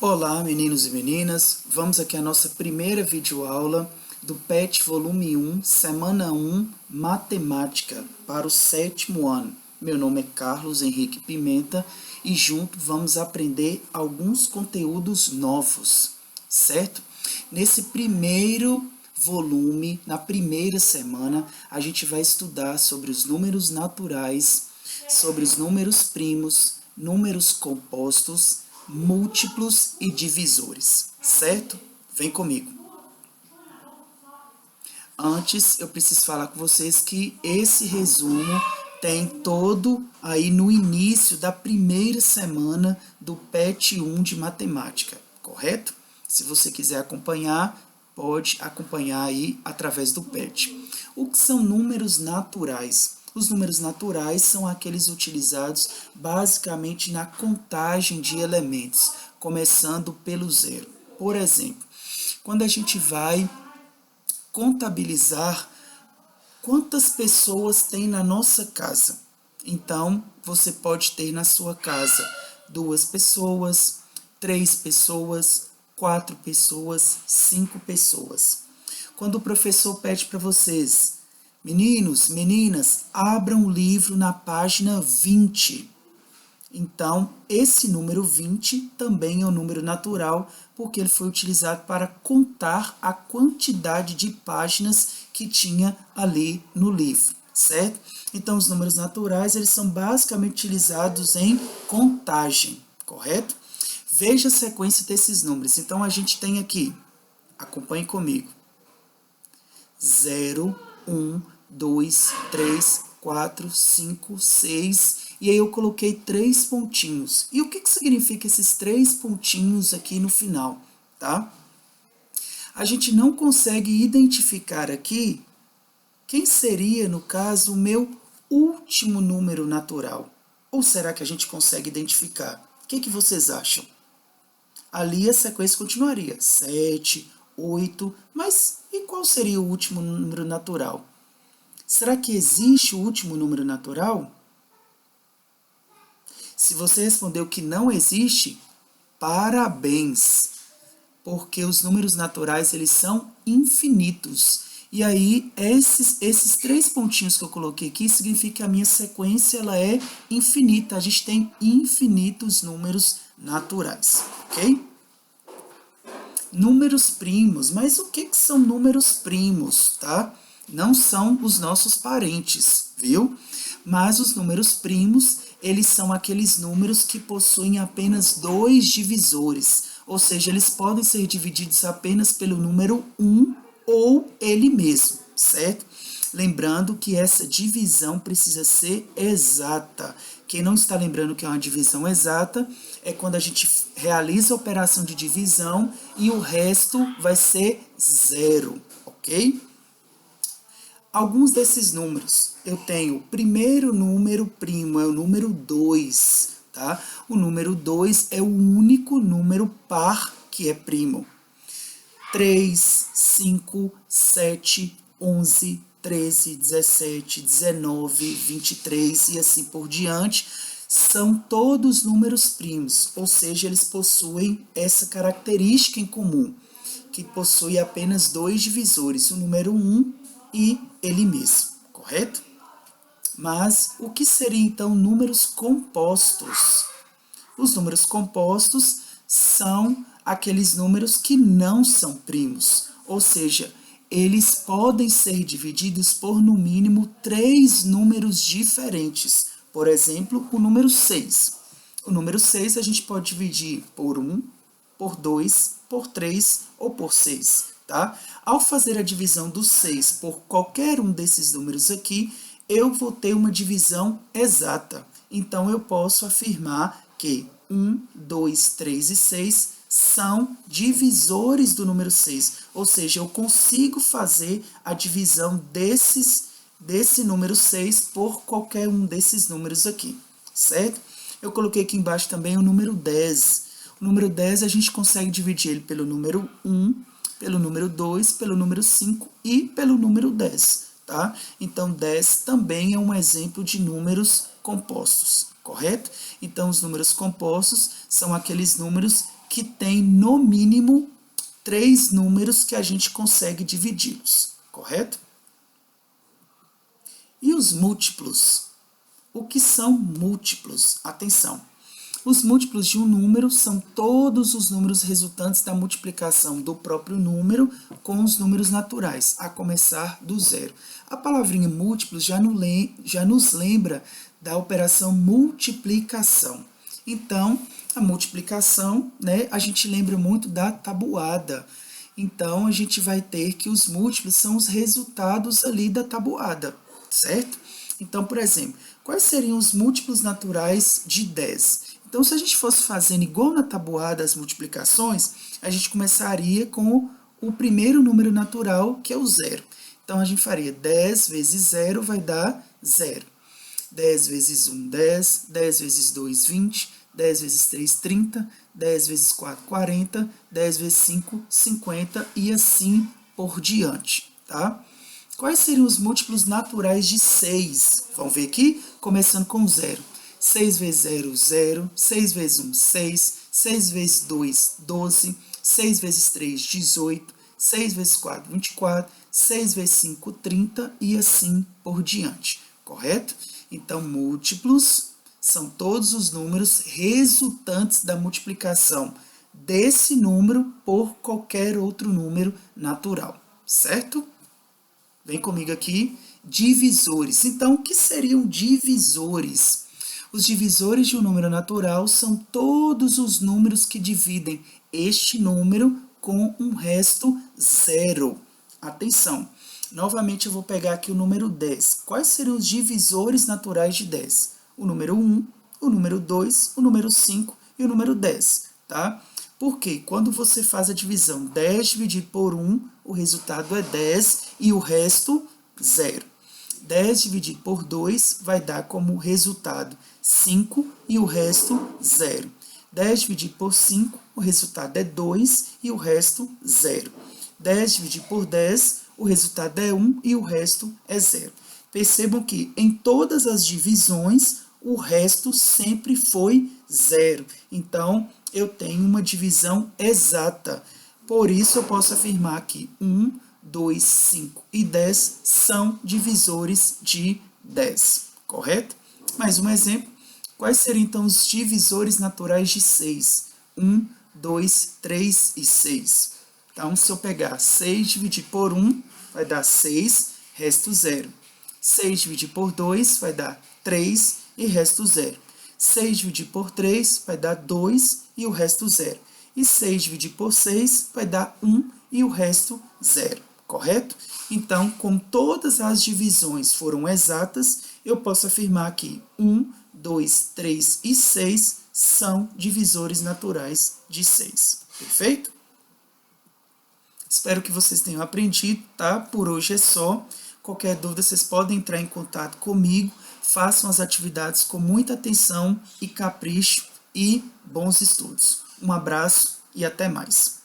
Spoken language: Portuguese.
Olá, meninos e meninas. Vamos aqui à nossa primeira videoaula do PET Volume 1, Semana 1, Matemática, para o 7º ano. Meu nome é Carlos Henrique Pimenta e junto vamos aprender alguns conteúdos novos, certo? Nesse primeiro volume, na primeira semana, a gente vai estudar sobre os números naturais, sobre os números primos, números compostos, múltiplos e divisores, certo? Vem comigo. Antes, eu preciso falar com vocês que esse resumo tem todo aí no início da primeira semana do PET 1 de matemática, correto? Se você quiser acompanhar, pode acompanhar aí através do PET. O que são números naturais? Os números naturais são aqueles utilizados basicamente na contagem de elementos, começando pelo zero. Por exemplo, quando a gente vai contabilizar quantas pessoas tem na nossa casa. Então, você pode ter na sua casa 2 pessoas, 3 pessoas, 4 pessoas, 5 pessoas. Quando o professor pede para vocês, meninos, meninas, abram o livro na página 20. Então, esse número 20 também é um número natural, porque ele foi utilizado para contar a quantidade de páginas que tinha ali no livro, certo? Então, os números naturais, eles são basicamente utilizados em contagem, correto? Veja a sequência desses números. Então, a gente tem aqui, acompanhe comigo, 0, 1, 2, 3, 4, 5, 6, e aí eu coloquei 3 pontinhos. E o que significa esses 3 pontinhos aqui no final, tá? A gente não consegue identificar aqui quem seria, no caso, o meu último número natural. Ou será que a gente consegue identificar? O que vocês acham? Ali a sequência continuaria, 7, 8, mas e qual seria o último número natural? Será que existe o último número natural? Se você respondeu que não existe, parabéns, porque os números naturais eles são infinitos. E aí, esses 3 pontinhos que eu coloquei aqui significa que a minha sequência ela é infinita. A gente tem infinitos números naturais, ok? Números primos, mas o que são números primos, tá? Não são os nossos parentes, viu? Mas os números primos, eles são aqueles números que possuem apenas 2 divisores, ou seja, eles podem ser divididos apenas pelo número 1 ou ele mesmo, certo? Lembrando que essa divisão precisa ser exata. Quem não está lembrando que é uma divisão exata é quando a gente realiza a operação de divisão e o resto vai ser 0, ok? Alguns desses números, eu tenho o primeiro número primo, é o número 2, tá? O número 2 é o único número par que é primo. 3, 5, 7, 11, 13, 17, 19, 23 e assim por diante, são todos números primos, ou seja, eles possuem essa característica em comum, que possui apenas 2 divisores, o número 1 e ele mesmo, correto? Mas o que seriam então números compostos? Os números compostos são aqueles números que não são primos, ou seja, eles podem ser divididos por no mínimo 3 números diferentes. Por exemplo, o número 6. O número 6 a gente pode dividir por 1, por 2, por 3 ou por 6. Tá? Ao fazer a divisão do 6 por qualquer um desses números aqui, eu vou ter uma divisão exata. Então, eu posso afirmar que 1, 2, 3 e 6 são divisores do número 6. Ou seja, eu consigo fazer a divisão desse número 6 por qualquer um desses números aqui, certo? Eu coloquei aqui embaixo também o número 10. O número 10 a gente consegue dividir ele pelo número 1, pelo número 2, pelo número 5 e pelo número 10, tá? Então, 10 também é um exemplo de números compostos, correto? Então, os números compostos são aqueles números que tem no mínimo 3 números que a gente consegue dividi-los, correto? E os múltiplos? O que são múltiplos? Atenção! Os múltiplos de um número são todos os números resultantes da multiplicação do próprio número com os números naturais, a começar do zero. A palavrinha múltiplos já nos lembra da operação multiplicação. Então, a multiplicação, né, a gente lembra muito da tabuada. Então, a gente vai ter que os múltiplos são os resultados ali da tabuada, certo? Então, por exemplo, quais seriam os múltiplos naturais de 10? Então, se a gente fosse fazendo igual na tabuada as multiplicações, a gente começaria com o primeiro número natural, que é o zero. Então, a gente faria 10 vezes 0 vai dar 0. 10 vezes 1, 10. 10 vezes 2, 20. 10 vezes 3, 30. 10 vezes 4, 40. 10 vezes 5, 50 e assim por diante, tá? Quais seriam os múltiplos naturais de 6? Vamos ver aqui, começando com 0. 6 vezes 0, 0. 6 vezes 1, 6. 6 vezes 2, 12. 6 vezes 3, 18. 6 vezes 4, 24. 6 vezes 5, 30 e assim por diante, correto? Então, múltiplos são todos os números resultantes da multiplicação desse número por qualquer outro número natural, certo? Vem comigo aqui, divisores. Então, o que seriam divisores? Os divisores de um número natural são todos os números que dividem este número com um resto zero. Atenção, novamente eu vou pegar aqui o número 10. Quais seriam os divisores naturais de 10? O número 1, o número 2, o número 5 e o número 10, tá? Porque quando você faz a divisão 10 dividido por 1, o resultado é 10 e o resto, 0. 10 dividido por 2 vai dar como resultado 5 e o resto 0. 10 dividido por 5, o resultado é 2 e o resto 0. 10 dividido por 10, o resultado é 1 e o resto é 0. Percebam que em todas as divisões, o resto sempre foi 0. Então, eu tenho uma divisão exata. Por isso, eu posso afirmar que 1, 2, 5 e 10 são divisores de 10, correto? Mais um exemplo. Quais seriam, então, os divisores naturais de 6? 1, 2, 3 e 6. Então, se eu pegar 6 dividido por 1, vai dar 6, resto 0. 6 dividido por 2 vai dar 3 e resto 0. 6 dividido por 3 vai dar 2 e o resto 0. E 6 dividido por 6 vai dar 1 e o resto 0, correto? Então, como todas as divisões foram exatas, eu posso afirmar que 1, 2, 3 e 6 são divisores naturais de 6, perfeito? Espero que vocês tenham aprendido, tá? Por hoje é só. Qualquer dúvida, vocês podem entrar em contato comigo. Façam as atividades com muita atenção e capricho e bons estudos. Um abraço e até mais.